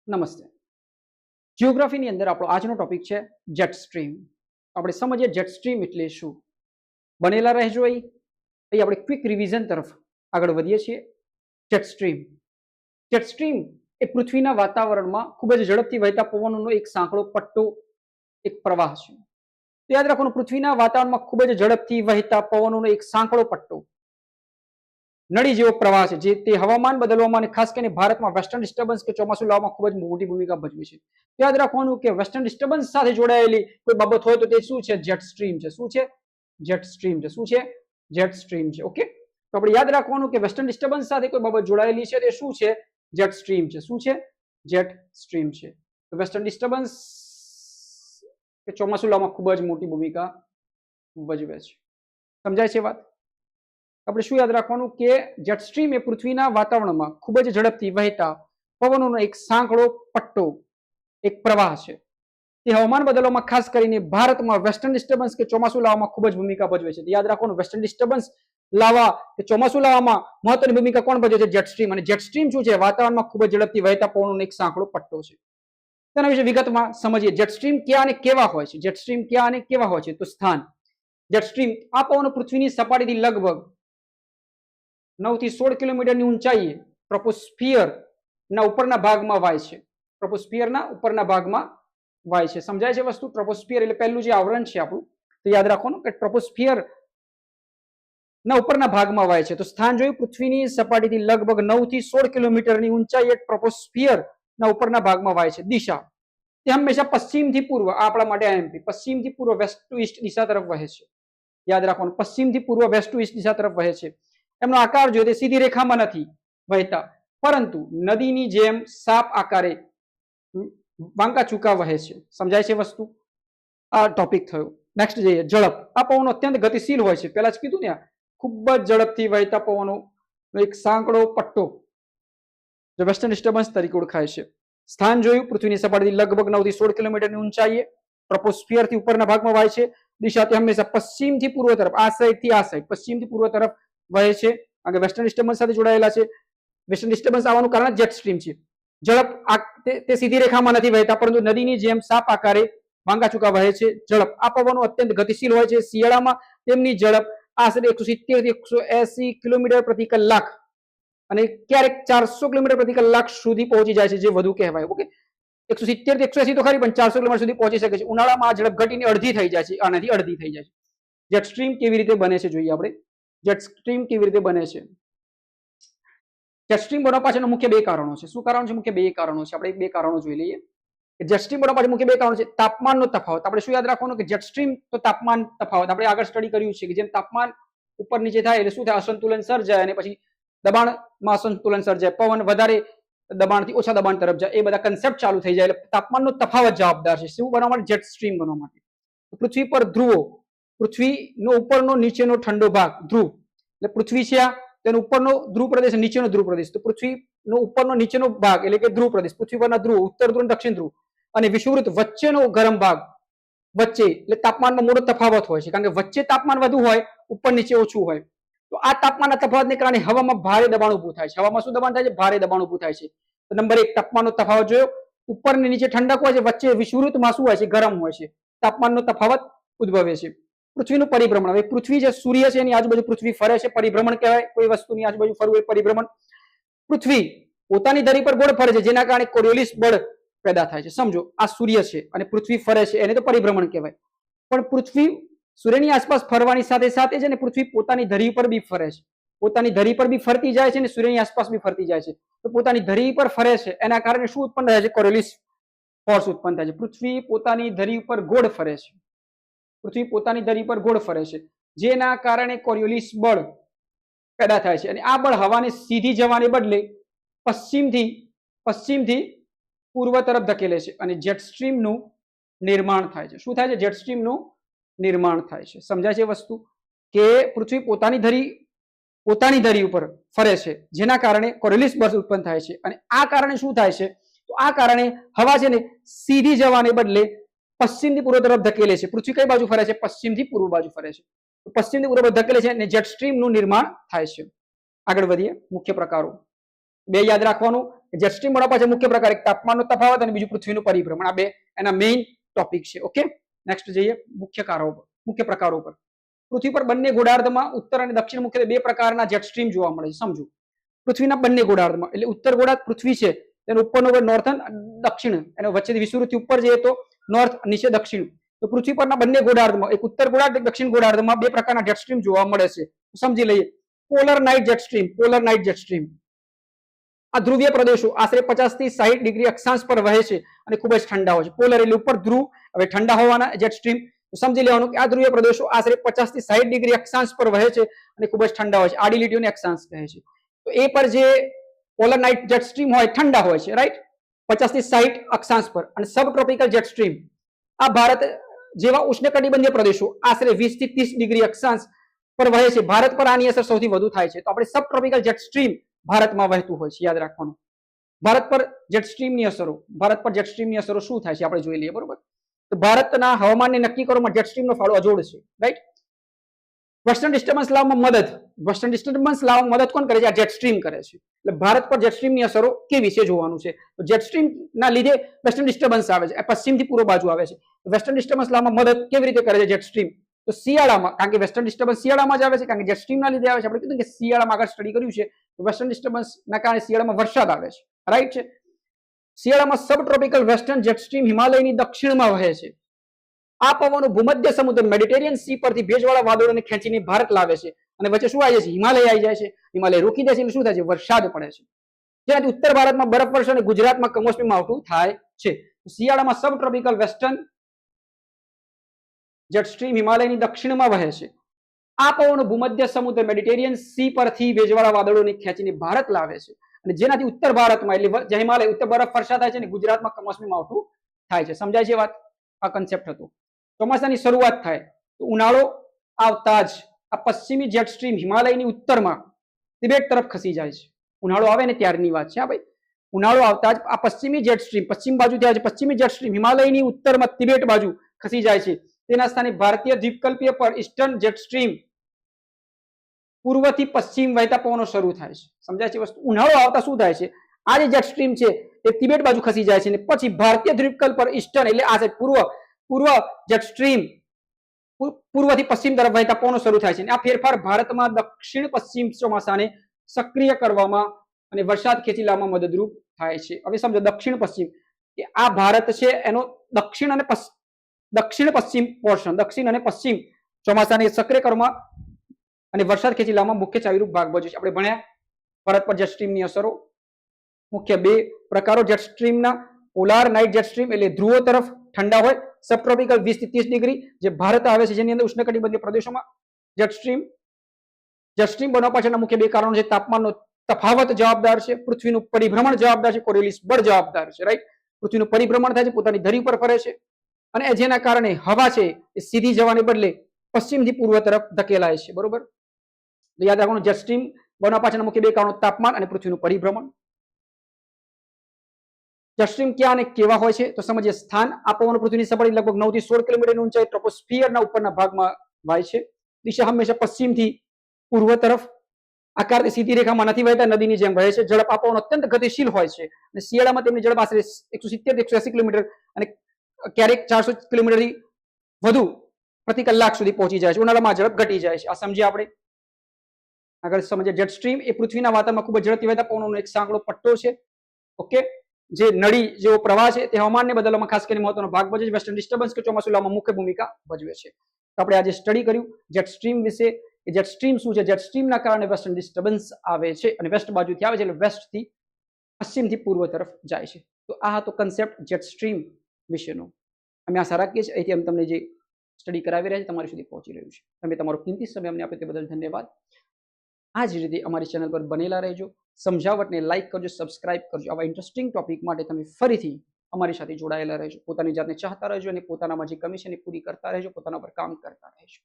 નમસ્તે. જિયોગ્રાફીની અંદર આપણો આજનો ટોપિક છે જેટ સ્ટ્રીમ. આપણે સમજીએ જેટ સ્ટ્રીમ એટલે શું. બનેલા રહેજો અહીં આપણે ક્વિક રિવિઝન તરફ આગળ વધીએ છીએ. જેટ સ્ટ્રીમ એ પૃથ્વીના વાતાવરણમાં ખૂબ જ ઝડપથી વહેતા પવનોનો એક સાંકળો પટ્ટો, એક પ્રવાહ છે. તો યાદ રાખવાનું, પૃથ્વીના વાતાવરણમાં ખૂબ જ ઝડપથી વહેતા પવનોનો એક સાંકળો પટ્ટો, નળી જેવો પ્રવાહ છે, જે તે હવામાન બદલવામાં અને ખાસ કરીને ભારતમાં વેસ્ટર્ન ડિસ્ટર્બન્સ કે ચોમાસું લાવવામાં ખૂબ જ મોટી ભૂમિકા ભજવે છે. યાદ રાખવાનું કે વેસ્ટર્ન ડિસ્ટર્બન્સ સાથે જોડાયેલી કોઈ બાબત હોય તો તે શું છે? જેટ સ્ટ્રીમ છે. શું છે? જેટ સ્ટ્રીમ છે. શું છે? જેટ સ્ટ્રીમ છે. ઓકે, તો આપણે યાદ રાખવાનું કે વેસ્ટર્ન ડિસ્ટર્બન્સ સાથે કોઈ બાબત જોડાયેલી છે તે શું છે? જેટ સ્ટ્રીમ છે. શું છે? જેટ સ્ટ્રીમ છે. તો વેસ્ટર્ન ડિસ્ટર્બન્સ કે ચોમાસું લાવવામાં ખૂબ જ મોટી ભૂમિકા ભજવે છે. સમજાય છે વાત? આપણે શું યાદ રાખવાનું કે જેટ સ્ટ્રીમ એ પૃથ્વીના વાતાવરણમાં ખૂબ જ ઝડપથી વહેતા પવનોનો એક સાંકળો પટ્ટો, એક પ્રવાહ છે. તે હવામાન બદલવામાં ખાસ કરીને ભારતમાં વેસ્ટર્ન ડિસ્ટર્બન્સ કે ચોમાસું લાવવામાં ખૂબ જ ભૂમિકા ભજવે છે. યાદ રાખવાનું, વેસ્ટર્ન ડિસ્ટર્બન્સ લાવવા કે ચોમાસું લાવવામાં મહત્વની ભૂમિકા કોણ ભજવે છે? Jet stream. અને જેટ સ્ટ્રીમ શું છે? વાતાવરણમાં ખૂબ જ ઝડપથી વહેતા પવનોનો એક સાંકળો પટ્ટો છે. તેના વિશે વિગતમાં સમજીએ. જેટ સ્ટ્રીમ ક્યાં અને કેવા હોય છે? જેટ સ્ટ્રીમ ક્યાં અને કેવા હોય છે? તો સ્થાન. જેટ સ્ટ્રીમ આ પવનો પૃથ્વીની સપાટીથી લગભગ 9 થી 16 કિલોમીટરની ઊંચાઈએ ટ્રોપોસ્ફિયરના ઉપરના ભાગમાં વાય છે. ટ્રોપોસ્ફિયરના ઉપરના ભાગમાં વાય છે. સમજાય છે વસ્તુ? ટ્રોપોસ્ફિયર એટલે પહેલું જે આવરણ છે આપણું, તો યાદ રાખવાનું કે ટ્રોપોસ્ફિયર ના ઉપરના ભાગમાં વાય છે. તો સ્થાન જોયું, પૃથ્વીની સપાટીથી લગભગ 9 થી 16 કિલોમીટરની ઊંચાઈએ ટ્રોપોસ્ફિયર ના ઉપરના ભાગમાં વાય છે. દિશા તે હંમેશા પશ્ચિમથી પૂર્વ, આ આપણા માટે આઈએમપી, પશ્ચિમથી પૂર્વ વેસ્ટ ટુ ઈસ્ટ દિશા તરફ વહે છે. યાદ રાખવાનું, પશ્ચિમથી પૂર્વ વેસ્ટ ટુ ઈસ્ટ દિશા તરફ વહે છે. એમનો આકાર જોઈએ તે સીધી રેખામાં નથી વહેતા, પરંતુ નદીની જેમ સાપ આકારે વાંકા ચૂકા વહે છે. સમજાય છે વસ્તુ? આ ટોપિક થયો. નેક્સ્ટ જોઈએ, ઝડપ. આ પવનો અત્યંત ગતિશીલ હોય છે. પહેલા જ કીધું ને, ખૂબ જ ઝડપથી વહેતા પવનો એક સાંકડો પટ્ટો જે વેસ્ટર્ન ડિસ્ટર્બન્સ તરીકે ઓળખાય છે. સ્થાન જોયું, પૃથ્વીની સપાટીથી લગભગ 9 થી 16 કિલોમીટરની ઊંચાઈએ ટ્રોપોસ્ફિયરથી ઉપરના ભાગમાં વાય છે. દિશા તે હંમેશા પશ્ચિમથી પૂર્વ તરફ, આ સાઈડથી આ સાઈડ, પશ્ચિમથી પૂર્વ તરફ વહે છે. કારણ કે વેસ્ટર્ન ડિસ્ટર્બન્સ સાથે જોડાયેલા છે. વેસ્ટર્ન ડિસ્ટર્બન્સ આવવાનું કારણ જેટ સ્ટ્રીમ છે. ઝડપ તે સીધી રેખામાં નથી વહેતા, પરંતુ નદીની જેમ સાપ આકારે વાંકા ચૂકા વહે છે. ઝડપ આ પવનો અત્યંત ગતિશીલ હોય છે. શિયાળામાં તેમની ઝડપ આશરે 170 થી 180 કિલોમીટર પ્રતિ કલાક અને ક્યારેક 400 કિલોમીટર પ્રતિ કલાક સુધી પહોંચી જાય છે, જે વધુ કહેવાય. ઓકે, 170 થી 180 તો ખરી, પણ 400 કિલોમીટર સુધી પહોંચી શકે છે. ઉનાળામાં આ ઝડપ ઘટીને અડધી થઈ જાય છે. આનાથી અડધી થઈ જાય છે. જેટ સ્ટ્રીમ કેવી રીતે બને છે જોઈએ આપણે. જેટ સ્ટ્રીમ કેવી રીતે બને છે? જેટ સ્ટ્રીમ બનવા પાછળના મુખ્ય બે કારણો છે. શું કારણ છે? મુખ્ય બે કારણો છે. આપણે બે કારણો જોઈ લઈએ. જેટ સ્ટ્રીમ બનવા પાછળ મુખ્ય બે કારણો છે. તાપમાનનો તફાવત. આપણે શું યાદ રાખવાનું કે જેટ સ્ટ્રીમ તો તાપમાન તફાવત આપણે આગળ સ્ટડી કર્યું છે કે જેમ તાપમાન ઉપર નીચે થાય એટલે શું થાય? અસંતુલન સર્જાય અને પછી દબાણમાં અસંતુલન સર્જાય, પવન વધારે દબાણથી ઓછા દબાણ તરફ જાય, એ બધા કન્સેપ્ટ ચાલુ થઈ જાય. એટલે તાપમાનનો તફાવત જવાબદાર છે શું બનવા માટે? જેટ સ્ટ્રીમ બનવા માટે. પૃથ્વી પર ધ્રુવો, પૃથ્વીનો ઉપરનો નીચેનો ઠંડો ભાગ, ધ્રુવ એટલે પૃથ્વી છે, આ તેનો ઉપરનો ધ્રુવ પ્રદેશ, નીચેનો ધ્રુવ પ્રદેશ. તો પૃથ્વીનો ઉપરનો નીચેનો ભાગ એટલે કે ધ્રુવ પ્રદેશ, પૃથ્વી પરના ધ્રુવ, ઉત્તર ધ્રુવ, દક્ષિણ ધ્રુવ અને વિષુવવૃત્ત વચ્ચેનો ગરમ ભાગ, વચ્ચે એટલે તાપમાનમાં મોટો તફાવત હોય છે. કારણ કે વચ્ચે તાપમાન વધુ હોય, ઉપર નીચે ઓછું હોય. તો આ તાપમાનના તફાવતને કારણે હવામાં ભારે દબાણ ઊભું થાય છે. હવામાં શું દબાણ થાય છે? ભારે દબાણ ઊભું થાય છે. તો નંબર 1 તાપમાનનો તફાવત જોયો. ઉપર ને નીચે ઠંડક હોય છે, વચ્ચે વિષુવવૃત્તમાં શું હોય છે? ગરમ હોય છે. તાપમાનનો તફાવત ઉદ્ભવે છે. પૃથ્વીનું પરિભ્રમણ. હવે પૃથ્વી જે સૂર્ય છે એની આજુબાજુ પૃથ્વી ફરે છે, પરિભ્રમણ કહેવાય. કોઈ વસ્તુની આજુબાજુ ફરવું એ પરિભ્રમણ. પૃથ્વી પોતાની ધરી પર ગોળ ફરે છે, જેના કારણે કોરિયોલિસ બળ પેદા થાય છે. સમજો, આ સૂર્ય છે અને પૃથ્વી ફરે છે, એને તો પરિભ્રમણ કહેવાય. પણ પૃથ્વી સૂર્યની આસપાસ ફરવાની સાથે સાથે છે ને પૃથ્વી પોતાની ધરી પર બી ફરે છે. પોતાની ધરી પર બી ફરતી જાય છે અને સૂર્યની આસપાસ બી ફરતી જાય છે. તો પોતાની ધરી પર ફરે છે, એના કારણે શું ઉત્પન્ન થાય છે? કોરિયોલિસ ફોર્સ ઉત્પન્ન થાય છે. પૃથ્વી પોતાની ધરી પર ગોળ ફરે છે. પૃથ્વી પોતાની ધરી પર ગોળ ફરે છે, જેના કારણે કોરિયોલિસ બળ પેદા થાય છે. અને આ બળ હવાને સીધી જવાને બદલે પશ્ચિમથી પૂર્વ તરફ ધકેલે છે અને જેટ સ્ટ્રીમનું નિર્માણ થાય છે. શું થાય છે? જેટ સ્ટ્રીમનું નિર્માણ થાય છે. સમજાય છે વસ્તુ? કે પૃથ્વી પોતાની ધરી ઉપર ફરે છે, જેના કારણે કોરિયોલિસ બળ ઉત્પન્ન થાય છે. અને આ કારણે શું થાય છે? તો આ કારણે હવા છે ને સીધી જવાને બદલે પશ્ચિમથી પૂર્વ તરફ ધકેલે છે. પૃથ્વી કઈ બાજુ ફરે છે? પશ્ચિમથી પૂર્વ બાજુ ફરે છે. તો પશ્ચિમથી પૂર્વ ધકેલે છે અને જેટ સ્ટ્રીમનું નિર્માણ થાય છે. આગળ વધીએ. મુખ્ય પ્રકારો બે યાદ રાખવાનું. જેટ સ્ટ્રીમ બનાવવા પાછળ મુખ્ય પ્રકાર એક તાપમાનનો તફાવત અને બીજું પૃથ્વીનું પરિભ્રમણ. આ બે એના મેઇન ટોપિક છે. ઓકે, નેક્સ્ટ જઈએ મુખ્ય પ્રકારો પર. પૃથ્વી પર બંને ગોળાર્ધમાં ઉત્તર અને દક્ષિણ મુખ્યત્વે બે પ્રકારના જેટ સ્ટ્રીમ જોવા મળે છે. સમજો, પૃથ્વીના બંને ગોળાર્ધમાં એટલે ઉત્તર ગોળાર્ધ પૃથ્વી છે તેનો ઉપરનો ગોળ નોર્થન દક્ષિણ, એનો વચ્ચેથી વિષુવવૃત્તથી ઉપર જઈએ તો નોર્થ, નીચે દક્ષિણ. તો પૃથ્વી પરના બંને ગોળાર્ધમાં એક ઉત્તર ગોળાર્ધ એક દક્ષિણ ગોળાર્ધમાં બે પ્રકારના જેટ સ્ટ્રીમ જોવા મળે છે. સમજી લઈએ. Polar night jet stream. આ ધ્રુવીય પ્રદેશો આશરે 50 થી 60 ડિગ્રી અક્ષાંશ પર વહે છે અને ખૂબ જ ઠંડા હોય છે. પોલર એટલે ઉપર ધ્રુવ, હવે ઠંડા હોવાના જેટ સ્ટ્રીમ. સમજી લેવાનું કે આ ધ્રુવીય પ્રદેશો આશરે 50 થી 60 ડિગ્રી અક્ષાંશ પર વહે છે અને ખૂબ જ ઠંડા હોય છે. આડી લીટીઓને અક્ષાંશ કહે છે. તો એ પર જે પોલર નાઇટ જેટ સ્ટ્રીમ હોય ઠંડા હોય છે, રાઈટ, 50 થી 60 અક્ષાંશ પર. અને સબ ટ્રોપિકલ જેટ સ્ટ્રીમ આ ભારત જેવા ઉષ્ણકટિબંધીય પ્રદેશો આશરે 20 થી 30 ડિગ્રી અક્ષાંશ પર વહે છે. ભારત પર આની અસર સૌથી વધુ થાય છે. તો આપણે સબ ટ્રોપિકલ જેટ સ્ટ્રીમ ભારતમાં વહેતું હોય છે, યાદ રાખવાનું. ભારત પર જેટ સ્ટ્રીમની અસરો શું થાય છે આપણે જોઈ લઈએ. બરોબર, તો ભારતના હવામાનને નક્કી કરવામાં જેટ સ્ટ્રીમનો ફાળો અજોડ છે, રાઈટ. વેસ્ટર્ન ડિસ્ટર્બન્સ લાવવામાં મદદ કોણ કરે છે? આ જેટ સ્ટ્રીમ કરે છે. એટલે ભારત પર જેટ સ્ટ્રીમની અસરો કેવી છે જોવાનું છે. તો જેટ સ્ટ્રીમના લીધે વેસ્ટર્ન ડિસ્ટર્બન્સ આવે છે, પશ્ચિમથી પૂર્વ બાજુ આવે છે. વેસ્ટર્ન ડિસ્ટર્બન્સ લાવવામાં મદદ કેવી રીતે કરે છે જેટ સ્ટ્રીમ? તો શિયાળામાં, કારણ કે વેસ્ટર્ન ડિસ્ટર્બન્સ શિયાળામાં જ આવે છે, કારણ કે જેટ સ્ટ્રીમના લીધે આવે છે. આપણે કીધું કે શિયાળામાં આગળ સ્ટડી કર્યું છે, તો વેસ્ટર્ન ડિસ્ટર્બન્સના કારણે શિયાળામાં વરસાદ આવે છે, રાઈટ છે. શિયાળામાં સબ ટ્રોપિકલ વેસ્ટર્ન જેટ સ્ટ્રીમ હિમાલયની દક્ષિણમાં વહે છે. આ પવનો ભૂમધ્ય સમુદ્ર મેડિટેરિયન સી પરથી ભેજવાળા વાદળોને ખેંચીને ભારત લાવે છે અને વચ્ચે શું આવી જાય છે? હિમાલય આવી જાય છે. હિમાલય રોકી દે છે એટલે શું થાય છે? વરસાદ પડે છે. જેનાથી ઉત્તર ભારતમાં બરફ વર્ષ અને ગુજરાતમાં કમોસમી માવઠું થાય છે. શિયાળામાં સબ ટ્રોપિકલ વેસ્ટર્ન જેટ સ્ટ્રીમ હિમાલયની દક્ષિણમાં વહે છે. આ પવનો ભૂમધ્ય સમુદ્ર મેડિટેરિયન સી પરથી ભેજવાળા વાદળોને ખેંચીને ભારત લાવે છે અને જેનાથી ઉત્તર ભારતમાં એટલે હિમાલય ઉત્તર બરફ વર્ષા થાય છે અને ગુજરાતમાં કમોસમી માવઠું થાય છે. સમજાય છે વાત? આ કન્સેપ્ટ હતો. ચોમાસાની શરૂઆત થાય તો ઉનાળો આવતા જ આ પશ્ચિમી જેટ સ્ટ્રીમ હિમાલયની ઉત્તરમાં તિબેટ તરફ ખસી જાય છે. ઉનાળો આવે ને ત્યારની વાત છે. હા ભાઈ, ઉનાળો આવતા જ આ પશ્ચિમી જેટ સ્ટ્રીમ પશ્ચિમ બાજુ આવે છે. પશ્ચિમી જેટ સ્ટ્રીમ હિમાલયની ઉત્તરમાં તિબેટ બાજુ ખસી જાય છે. તેના સ્થાને ભારતીય દ્વીપકલ્પીય પર ઈસ્ટર્ન જેટ સ્ટ્રીમ પૂર્વથી પશ્ચિમ વહેતા પવનો શરૂ થાય છે. સમજાય છે વસ્તુ? ઉનાળો આવતા શું થાય છે? આ જે જેટ સ્ટ્રીમ છે એ તિબેટ બાજુ ખસી જાય છે અને પછી ભારતીય દ્વીપકલ્પ પર ઈસ્ટર્ન એટલે આ પૂર્વ જેટ સ્ટ્રીમ પૂર્વથી પશ્ચિમ તરફ વહેતા પવનો શરૂ થાય છે. આ ફેરફાર ભારતમાં દક્ષિણ પશ્ચિમ ચોમાસાને સક્રિય કરવામાં અને વરસાદ ખેંચી લાવવામાં મદદરૂપ થાય છે. હવે સમજો, દક્ષિણ પશ્ચિમ કે આ ભારત છે એનો દક્ષિણ પશ્ચિમ પોર્શન, દક્ષિણ અને પશ્ચિમ ચોમાસાને સક્રિય કરવામાં અને વરસાદ ખેંચી લાવવામાં મુખ્ય ચાવીરૂપ ભાગ ભજવે છે. આપણે ભણ્યા ભારત પર જેટ સ્ટ્રીમની અસરો. મુખ્ય બે પ્રકારો જેટ સ્ટ્રીમના. પોલાર નાઇટ જેટ સ્ટ્રીમ એટલે ધ્રુવો તરફ ઠંડા હોય, સબટ્રોપિકલ 20 થી 30 ડિગ્રી જે ભારત આવે છે, જેની અંદર ઉષ્ણકટિબંધીય પ્રદેશોમાં જેટ સ્ટ્રીમ બનવા પાછળના મુખ્ય બે કારણો છે. તાપમાનનો તફાવત જવાબદાર છે, પૃથ્વીનું પરિભ્રમણ જવાબદાર છે, કોરિયોલિસ બળ જવાબદાર છે, રાઈટ. પૃથ્વીનું પરિભ્રમણ થાય છે, પોતાની ધરી પર ફરે છે અને જેના કારણે હવા છે એ સીધી જવાને બદલે પશ્ચિમથી પૂર્વ તરફ ધકેલાય છે. બરોબર, તો યાદ રાખવાનું જેટ સ્ટ્રીમ બનવા પાછળના મુખ્ય બે કારણો તાપમાન અને પૃથ્વીનું પરિભ્રમણ. જેટ સ્ટ્રીમ ક્યાં અને કેવા હોય છે તો સમજીએ. સ્થાન: આ પવનો પૃથ્વીની સપાટી લગભગ 9 થી 16 કિલોમીટરની ઊંચાઈ ટ્રોપોસ્ફિયરના ઉપરના ભાગમાં વાય છે. દિશા હંમેશા પશ્ચિમથી પૂર્વ તરફ. આકારથી સીધી રેખામાં નથી વહેતા, નદીની જેમ વહે છે. ઝડપ: આ પવનો અત્યંત ગતિશીલ હોય છે અને શિયાળામાં તેમની ઝડપ આશરે 170 થી 180 કિલોમીટર અને ક્યારેક 400 કિલોમીટરથી વધુ પ્રતિ કલાક સુધી પહોંચી જાય છે. ઉનાળામાં ઝડપ ઘટી જાય છે. આ સમજીએ આપણે. આગળ સમજીએ. જેટ સ્ટ્રીમ એ પૃથ્વીના વાતાવરણમાં ખૂબ જ ઝડપથી વહેતા પવનોનો એક સાંકડો પટ્ટો છે. ઓકે, જે નળી જેવો પ્રવાહ છે તે હવામાનને બદલવામાં ખાસ કરીને મહત્વનો ભાગ ભજવે છે. વેસ્ટર્ન ડિસ્ટર્બન્સ કે ચોમાસું લાવવામાં મુખ્ય ભૂમિકા ભજવે છે. તો આપણે આજે સ્ટડી કર્યું જેટ સ્ટ્રીમ વિશે. જેટ સ્ટ્રીમ શું છે? જેટ સ્ટ્રીમના કારણે વેસ્ટર્ન ડિસ્ટર્બન્સ આવે છે અને વેસ્ટ બાજુથી આવે છે એટલે વેસ્ટથી પશ્ચિમથી પૂર્વ તરફ જાય છે. તો આ હતો કન્સેપ્ટ જેટ સ્ટ્રીમ વિશેનો. અમે આશા રાખીએ છીએ અહીંથી તમને જે સ્ટડી કરાવી રહ્યા છે તમારી સુધી પહોંચી રહ્યું છે. તમે તમારો કિંમતી સમય અમને આપ્યો તે બદલ ધન્યવાદ. આ જ રીતે અમારી ચેનલ પર બનેલા રહેજો. સમજાવટને લાઈક કરજો, સબસ્ક્રાઇબ કરજો. આવા ઇન્ટરેસ્ટિંગ ટોપિક માટે તમે ફરીથી અમારી સાથે જોડાયેલા રહેજો. પોતાની જાતને ચાહતા રહેજો અને પોતાનામાં જે કમી છે એને પૂરી કરતા રહેજો, પોતાના પર કામ કરતા રહેજો.